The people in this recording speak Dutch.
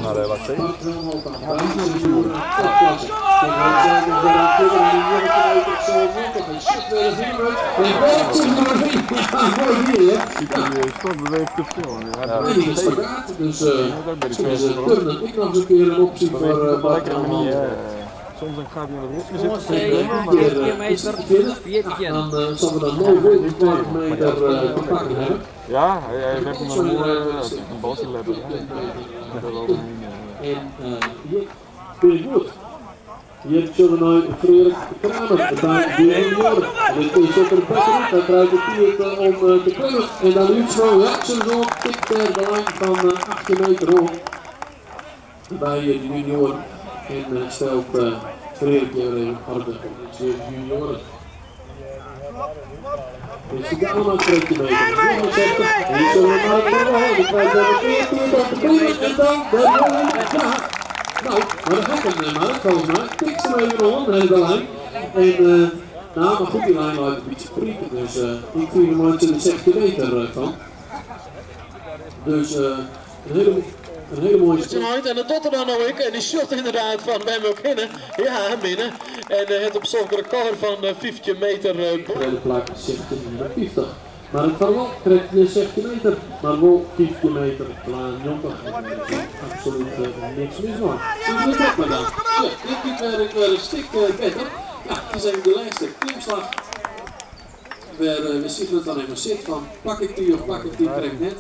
Maar wat zeg je? Stop beweegt te veel. Dus ik nog eens een keer een optie voor Bart. Soms gaat hij in de rotje Jongens, zitten. 4 meter, 14. Dan zal we dat mooi voor de meter te pakken hebben. Ja, hij werd hem een balsje leppen. En hier binnenkort. Hier zullen we nu Frederik Kramer bij de junioren. Dit is ook een bekker, daar draait het hier om te klimmen. En dan nu zo, ja, zo tikt de lijn van 18 meter hoog bij de junioren. En stelt Frederik hier even harder op. Dit is de junioren. Dus die allemaal een treetje mee. Hier zullen we maar verwachten. Die krijgt er een keer op de klimmen en dan de nou, maar dat gaat hem maar, volgens mij. Tikt ze even rond, de hele lijn. En, nou, maar goed, die lijn laat een beetje prikken. Dus ik vind hem uit de 16 meter van. Dus een hele mooie snelheid. En dat doet er dan ook. En die shot inderdaad van Bem ook binnen. Ja, binnen. En het op zo'n record van 15 meter. De plak 1650. Maar het kan wel, krijgt je 16 meter, maar wel 15 meterlaan jongen. Absoluut niks mis hoor. Dus dat maar dan. Ja, dit werd een stuk beter. Ja, het is even de laatste klimslag. We zien het dan even zit van pak ik die of pak ik die, krijg net.